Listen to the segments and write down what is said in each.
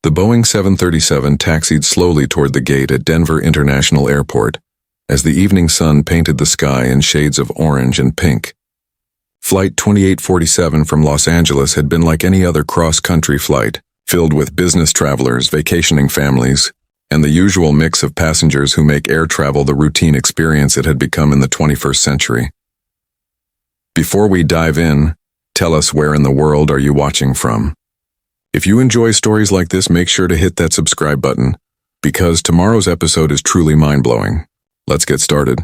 The Boeing 737 taxied slowly toward the gate at Denver International Airport as the evening sun painted the sky in shades of orange and pink. Flight 2847 from Los Angeles had been like any other cross-country flight, filled with business travelers, vacationing families, and the usual mix of passengers who make air travel the routine experience it had become in the 21st century. Before we dive in, tell us where in the world are you watching from? If you enjoy stories like this, make sure to hit that subscribe button, because tomorrow's episode is truly mind-blowing. Let's get started.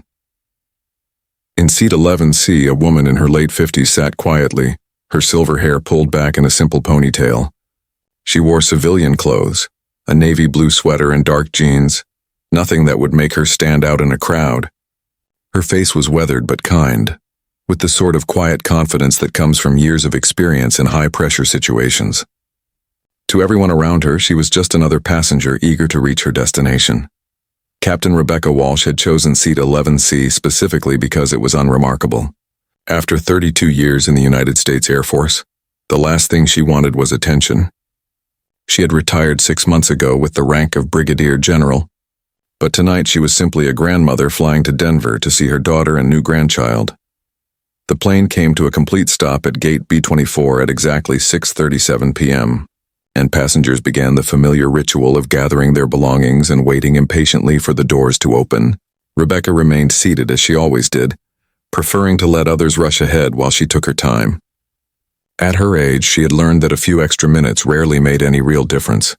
In seat 11C, a woman in her late 50s sat quietly, her silver hair pulled back in a simple ponytail. She wore civilian clothes, a navy blue sweater and dark jeans, nothing that would make her stand out in a crowd. Her face was weathered but kind, with the sort of quiet confidence that comes from years of experience in high-pressure situations. To everyone around her, she was just another passenger eager to reach her destination. Captain Rebecca Walsh had chosen seat 11C specifically because it was unremarkable. After 32 years in the United States Air Force, the last thing she wanted was attention. She had retired 6 months ago with the rank of Brigadier General, but tonight she was simply a grandmother flying to Denver to see her daughter and new grandchild. The plane came to a complete stop at Gate B-24 at exactly 6:37 p.m., and passengers began the familiar ritual of gathering their belongings and waiting impatiently for the doors to open. Rebecca remained seated as she always did, preferring to let others rush ahead while she took her time. At her age, she had learned that a few extra minutes rarely made any real difference.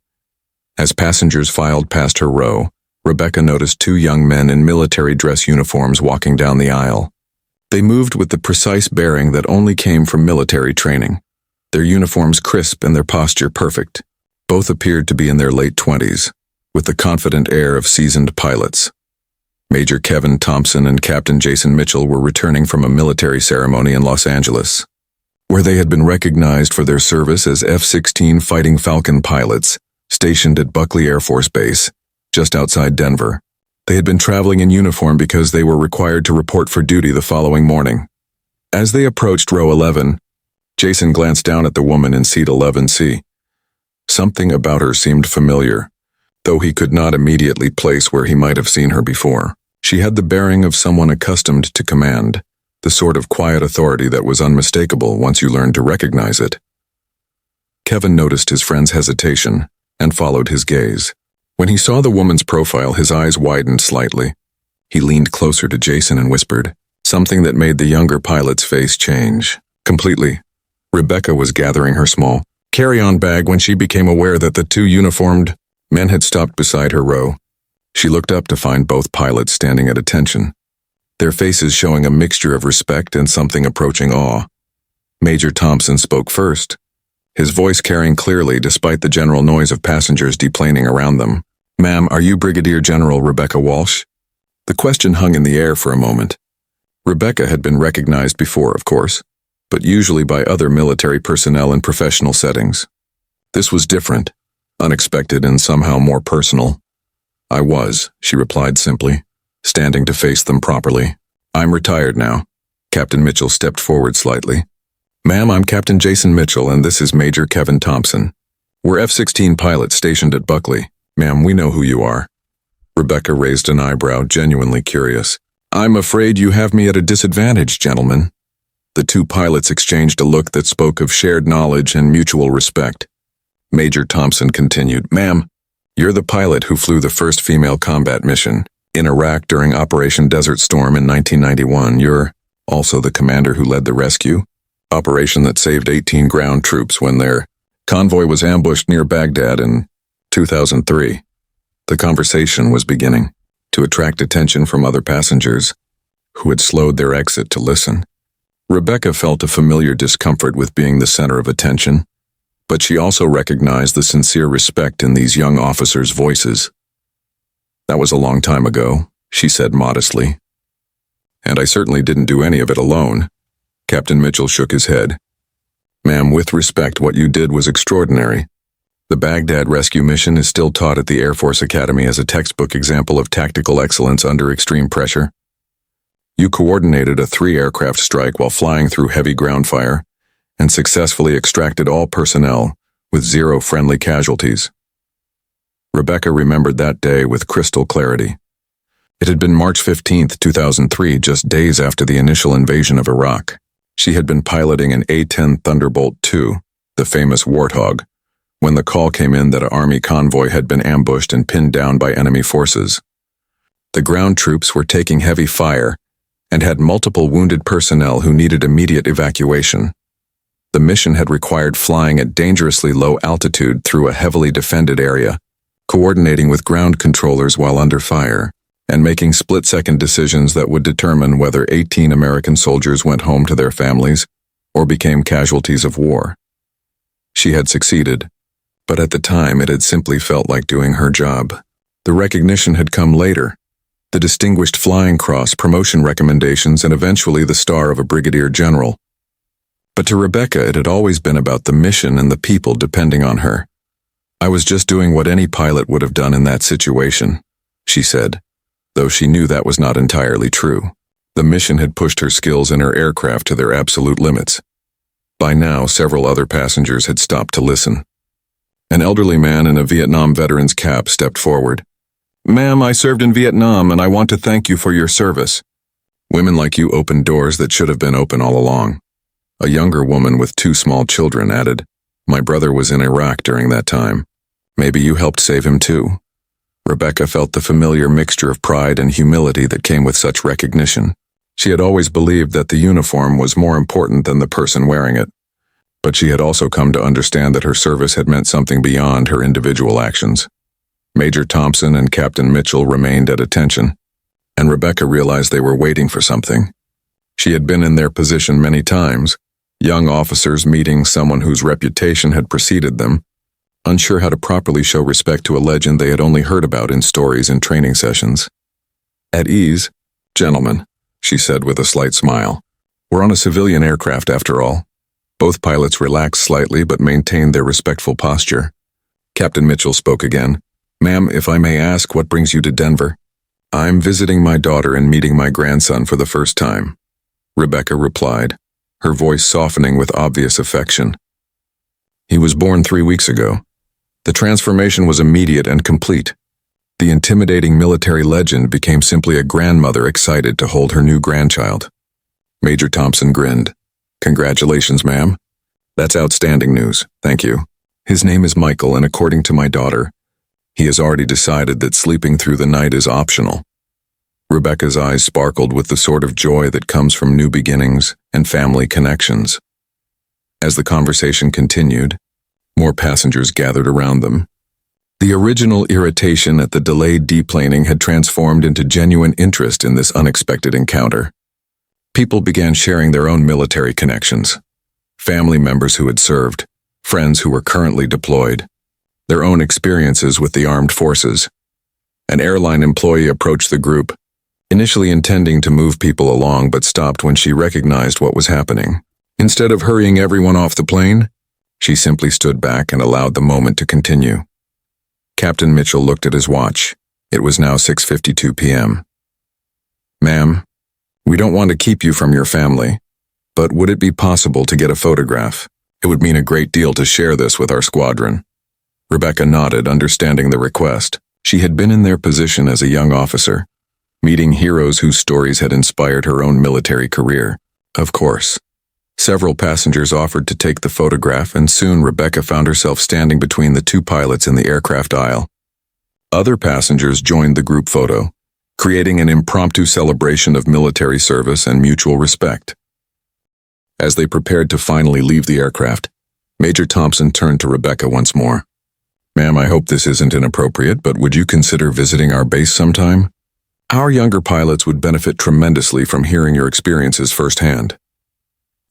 As passengers filed past her row, Rebecca noticed 2 young men in military dress uniforms walking down the aisle. They moved with the precise bearing that only came from military training, their uniforms crisp and their posture perfect. Both appeared to be in their late 20s, with the confident air of seasoned pilots. Major Kevin Thompson and Captain Jason Mitchell were returning from a military ceremony in Los Angeles, where they had been recognized for their service as F-16 Fighting Falcon pilots stationed at Buckley Air Force Base, just outside Denver. They had been traveling in uniform because they were required to report for duty the following morning. As they approached row 11, Jason glanced down at the woman in seat 11C. Something about her seemed familiar, though he could not immediately place where he might have seen her before. She had the bearing of someone accustomed to command, the sort of quiet authority that was unmistakable once you learned to recognize it. Kevin noticed his friend's hesitation and followed his gaze. When he saw the woman's profile, his eyes widened slightly. He leaned closer to Jason and whispered, something that made the younger pilot's face change completely. Rebecca was gathering her small carry-on bag when she became aware that the 2 uniformed men had stopped beside her row. She looked up to find both pilots standing at attention, their faces showing a mixture of respect and something approaching awe. Major Thompson spoke first, his voice carrying clearly despite the general noise of passengers deplaning around them. "Ma'am, are you Brigadier General Rebecca Walsh?" The question hung in the air for a moment. Rebecca had been recognized before, of course, but usually by other military personnel in professional settings. This was different, unexpected, and somehow more personal. "I was," she replied simply, standing to face them properly. "I'm retired now." Captain Mitchell stepped forward slightly. "Ma'am, I'm Captain Jason Mitchell, and this is Major Kevin Thompson. We're F-16 pilots stationed at Buckley. Ma'am, we know who you are." Rebecca raised an eyebrow, genuinely curious. "I'm afraid you have me at a disadvantage, gentlemen." The 2 pilots exchanged a look that spoke of shared knowledge and mutual respect. Major Thompson continued, "Ma'am, you're the pilot who flew the first female combat mission in Iraq during Operation Desert Storm in 1991. You're also the commander who led the rescue operation that saved 18 ground troops when their convoy was ambushed near Baghdad in 2003. The conversation was beginning to attract attention from other passengers who had slowed their exit to listen. Rebecca felt a familiar discomfort with being the center of attention, but she also recognized the sincere respect in these young officers' voices. "That was a long time ago," she said modestly. "And I certainly didn't do any of it alone." Captain Mitchell shook his head. "Ma'am, with respect, what you did was extraordinary. The Baghdad rescue mission is still taught at the Air Force Academy as a textbook example of tactical excellence under extreme pressure. You coordinated a 3-aircraft strike while flying through heavy ground fire and successfully extracted all personnel with 0 friendly casualties. Rebecca remembered that day with crystal clarity. It had been March 15th, 2003, just days after the initial invasion of Iraq. She had been piloting an A-10 Thunderbolt II, the famous Warthog, when the call came in that an army convoy had been ambushed and pinned down by enemy forces. The ground troops were taking heavy fire and had multiple wounded personnel who needed immediate evacuation. The mission had required flying at dangerously low altitude through a heavily defended area, coordinating with ground controllers while under fire, and making split-second decisions that would determine whether 18 American soldiers went home to their families or became casualties of war. She had succeeded, but at the time it had simply felt like doing her job. The recognition had come later, the Distinguished Flying Cross, promotion recommendations, and eventually the star of a brigadier general. But to Rebecca, it had always been about the mission and the people depending on her. "I was just doing what any pilot would have done in that situation," she said, though she knew that was not entirely true. The mission had pushed her skills and her aircraft to their absolute limits. By now, several other passengers had stopped to listen. An elderly man in a Vietnam veteran's cap stepped forward. "Ma'am, I served in Vietnam and I want to thank you for your service. Women like you opened doors that should have been open all along." A younger woman with 2 small children added, "My brother was in Iraq during that time. Maybe you helped save him too." Rebecca felt the familiar mixture of pride and humility that came with such recognition. She had always believed that the uniform was more important than the person wearing it, but she had also come to understand that her service had meant something beyond her individual actions. Major Thompson and Captain Mitchell remained at attention, and Rebecca realized they were waiting for something. She had been in their position many times, young officers meeting someone whose reputation had preceded them, unsure how to properly show respect to a legend they had only heard about in stories and training sessions. "At ease, gentlemen," she said with a slight smile. "We're on a civilian aircraft after all." Both pilots relaxed slightly but maintained their respectful posture. Captain Mitchell spoke again. "Ma'am, if I may ask, what brings you to Denver?" "I'm visiting my daughter and meeting my grandson for the first time," Rebecca replied, her voice softening with obvious affection. "He was born 3 weeks ago. The transformation was immediate and complete. The intimidating military legend became simply a grandmother excited to hold her new grandchild." Major Thompson grinned. "Congratulations, ma'am. That's outstanding news, thank you. His name is Michael, and according to my daughter, he has already decided that sleeping through the night is optional." Rebecca's eyes sparkled with the sort of joy that comes from new beginnings and family connections. As the conversation continued, more passengers gathered around them. The original irritation at the delayed deplaning had transformed into genuine interest in this unexpected encounter. People began sharing their own military connections, family members who had served, friends who were currently deployed, their own experiences with the armed forces. An airline employee approached the group, initially intending to move people along but stopped when she recognized what was happening. Instead of hurrying everyone off the plane, she simply stood back and allowed the moment to continue. Captain Mitchell looked at his watch. It was now 6:52 p.m. "Ma'am, we don't want to keep you from your family, but would it be possible to get a photograph? It would mean a great deal to share this with our squadron." Rebecca nodded, understanding the request. She had been in their position as a young officer, meeting heroes whose stories had inspired her own military career. Of course. Several passengers offered to take the photograph, and soon Rebecca found herself standing between the 2 pilots in the aircraft aisle. Other passengers joined the group photo, creating an impromptu celebration of military service and mutual respect. As they prepared to finally leave the aircraft, Major Thompson turned to Rebecca once more. "Ma'am, I hope this isn't inappropriate, but would you consider visiting our base sometime? Our younger pilots would benefit tremendously from hearing your experiences firsthand."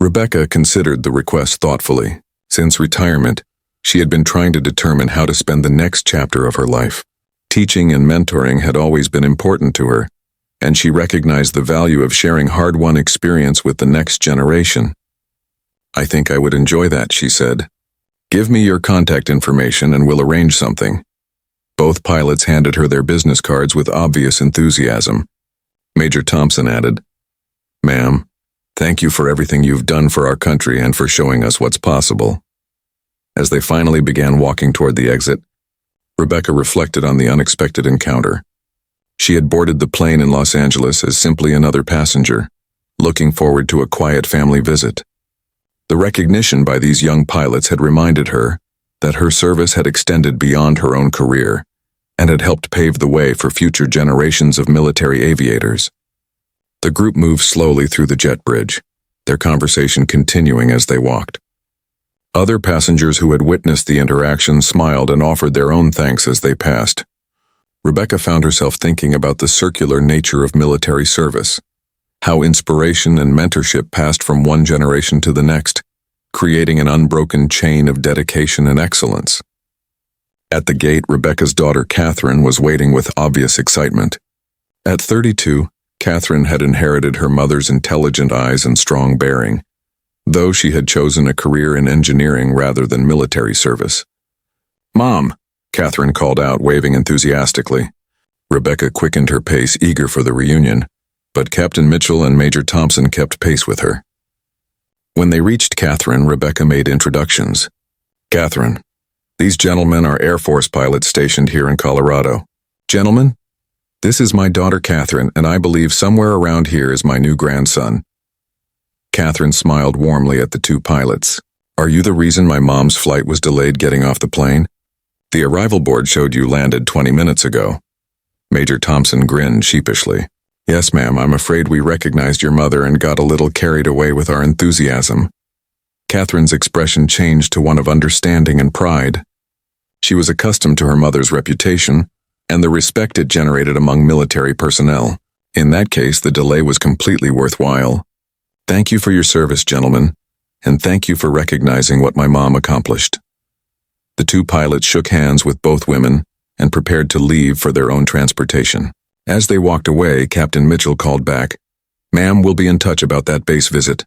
Rebecca considered the request thoughtfully. Since retirement, she had been trying to determine how to spend the next chapter of her life. Teaching and mentoring had always been important to her, and she recognized the value of sharing hard-won experience with the next generation. "I think I would enjoy that," she said. "Give me your contact information and we'll arrange something." Both pilots handed her their business cards with obvious enthusiasm. Major Thompson added, "Ma'am, thank you for everything you've done for our country and for showing us what's possible." As they finally began walking toward the exit, Rebecca reflected on the unexpected encounter. She had boarded the plane in Los Angeles as simply another passenger, looking forward to a quiet family visit. The recognition by these young pilots had reminded her that her service had extended beyond her own career and had helped pave the way for future generations of military aviators. The group moved slowly through the jet bridge, their conversation continuing as they walked. Other passengers who had witnessed the interaction smiled and offered their own thanks as they passed. Rebecca found herself thinking about the circular nature of military service, how inspiration and mentorship passed from one generation to the next, creating an unbroken chain of dedication and excellence. At the gate, Rebecca's daughter Catherine was waiting with obvious excitement. At 32, Catherine had inherited her mother's intelligent eyes and strong bearing, though she had chosen a career in engineering rather than military service. "Mom," Catherine called out, waving enthusiastically. Rebecca quickened her pace, eager for the reunion, but Captain Mitchell and Major Thompson kept pace with her. When they reached Catherine, Rebecca made introductions. "Catherine, these gentlemen are Air Force pilots stationed here in Colorado. Gentlemen, this is my daughter Catherine, and I believe somewhere around here is my new grandson." Catherine smiled warmly at the two pilots. "Are you the reason my mom's flight was delayed getting off the plane? The arrival board showed you landed 20 minutes ago." Major Thompson grinned sheepishly. "Yes, ma'am, I'm afraid we recognized your mother and got a little carried away with our enthusiasm." Catherine's expression changed to one of understanding and pride. She was accustomed to her mother's reputation and the respect it generated among military personnel. In that case, the delay was completely worthwhile. "Thank you for your service, gentlemen, and thank you for recognizing what my mom accomplished." The two pilots shook hands with both women and prepared to leave for their own transportation. As they walked away, Captain Mitchell called back, "Ma'am, we'll be in touch about that base visit."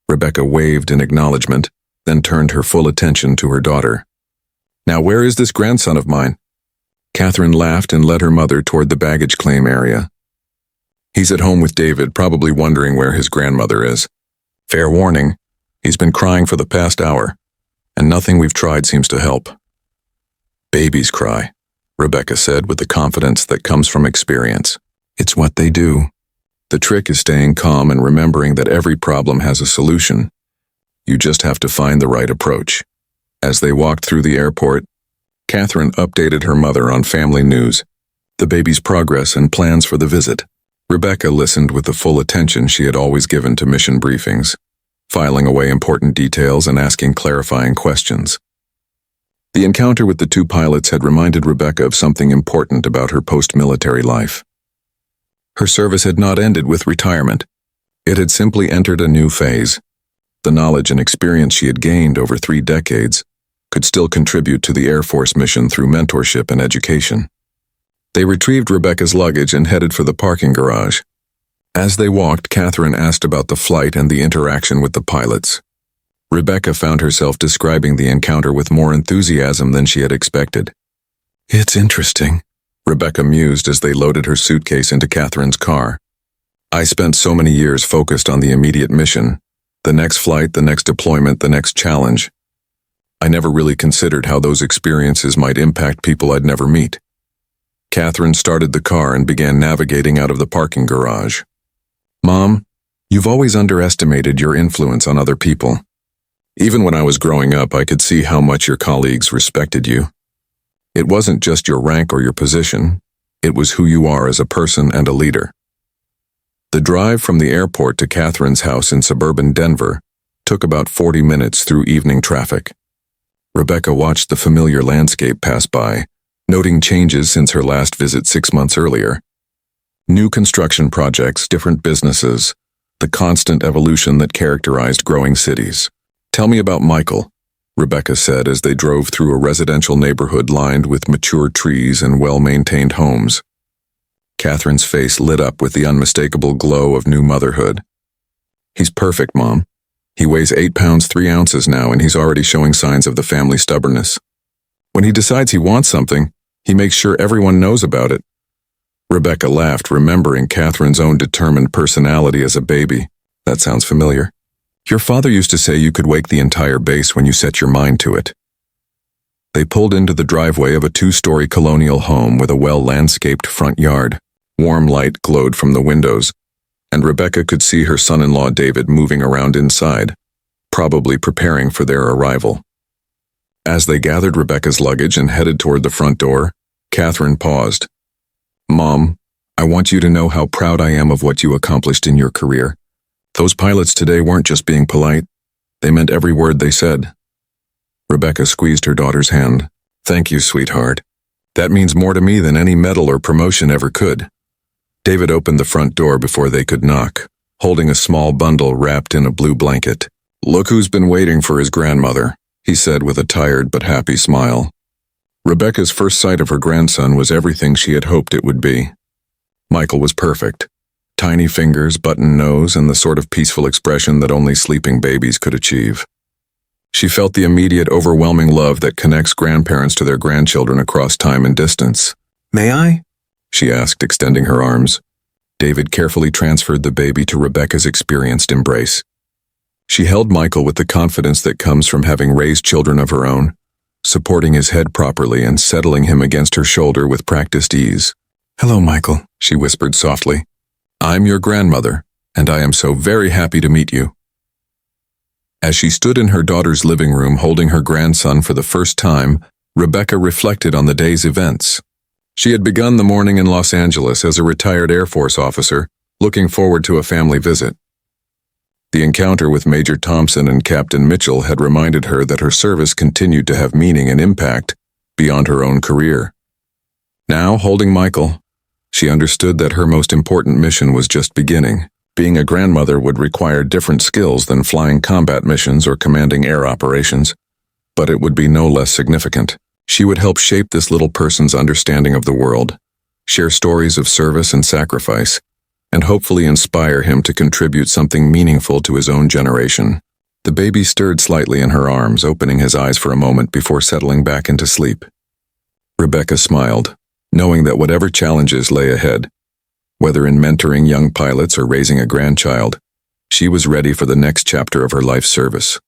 Rebecca waved in acknowledgement, then turned her full attention to her daughter. "Now where is this grandson of mine?" Catherine laughed and led her mother toward the baggage claim area. "He's at home with David, probably wondering where his grandmother is. Fair warning, he's been crying for the past hour, and nothing we've tried seems to help." "Babies cry," Rebecca said with the confidence that comes from experience. "It's what they do. The trick is staying calm and remembering that every problem has a solution. You just have to find the right approach." As they walked through the airport, Catherine updated her mother on family news, the baby's progress and plans for the visit. Rebecca listened with the full attention she had always given to mission briefings, filing away important details and asking clarifying questions. The encounter with the two pilots had reminded Rebecca of something important about her post-military life. Her service had not ended with retirement. It had simply entered a new phase. The knowledge and experience she had gained over 3 decades could still contribute to the Air Force mission through mentorship and education. They retrieved Rebecca's luggage and headed for the parking garage. As they walked, Catherine asked about the flight and the interaction with the pilots. Rebecca found herself describing the encounter with more enthusiasm than she had expected. "It's interesting," Rebecca mused as they loaded her suitcase into Catherine's car. "I spent so many years focused on the immediate mission, the next flight, the next deployment, the next challenge. I never really considered how those experiences might impact people I'd never meet." Catherine started the car and began navigating out of the parking garage. "Mom, you've always underestimated your influence on other people. Even when I was growing up, I could see how much your colleagues respected you. It wasn't just your rank or your position, it was who you are as a person and a leader." The drive from the airport to Catherine's house in suburban Denver took about 40 minutes through evening traffic. Rebecca watched the familiar landscape pass by, noting changes since her last visit 6 months earlier. New construction projects, different businesses, the constant evolution that characterized growing cities. "Tell me about Michael," Rebecca said as they drove through a residential neighborhood lined with mature trees and well-maintained homes. Catherine's face lit up with the unmistakable glow of new motherhood. "He's perfect, Mom. He weighs 8 pounds 3 ounces now, and he's already showing signs of the family stubbornness. When he decides he wants something, he makes sure everyone knows about it." Rebecca laughed, remembering Catherine's own determined personality as a baby. "That sounds familiar. Your father used to say you could wake the entire base when you set your mind to it." They pulled into the driveway of a two-story colonial home with a well-landscaped front yard. Warm light glowed from the windows, and Rebecca could see her son-in-law David moving around inside, probably preparing for their arrival. As they gathered Rebecca's luggage and headed toward the front door, Catherine paused. "Mom, I want you to know how proud I am of what you accomplished in your career. Those pilots today weren't just being polite. They meant every word they said." Rebecca squeezed her daughter's hand. "Thank you, sweetheart. That means more to me than any medal or promotion ever could." David opened the front door before they could knock, holding a small bundle wrapped in a blue blanket. "Look who's been waiting for his grandmother," he said with a tired but happy smile. Rebecca's first sight of her grandson was everything she had hoped it would be. Michael was perfect. Tiny fingers, button nose, and the sort of peaceful expression that only sleeping babies could achieve. She felt the immediate, overwhelming love that connects grandparents to their grandchildren across time and distance. "May I?" she asked, extending her arms. David carefully transferred the baby to Rebecca's experienced embrace. She held Michael with the confidence that comes from having raised children of her own, supporting his head properly and settling him against her shoulder with practiced ease. "Hello, Michael," she whispered softly. "I'm your grandmother, and I am so very happy to meet you." As she stood in her daughter's living room holding her grandson for the first time, Rebecca reflected on the day's events. She had begun the morning in Los Angeles as a retired Air Force officer, looking forward to a family visit. The encounter with Major Thompson and Captain Mitchell had reminded her that her service continued to have meaning and impact beyond her own career. Now, holding Michael, she understood that her most important mission was just beginning. Being a grandmother would require different skills than flying combat missions or commanding air operations, but it would be no less significant. She would help shape this little person's understanding of the world, share stories of service and sacrifice, and hopefully inspire him to contribute something meaningful to his own generation. The baby stirred slightly in her arms, opening his eyes for a moment before settling back into sleep. Rebecca smiled, knowing that whatever challenges lay ahead, whether in mentoring young pilots or raising a grandchild, she was ready for the next chapter of her life's service.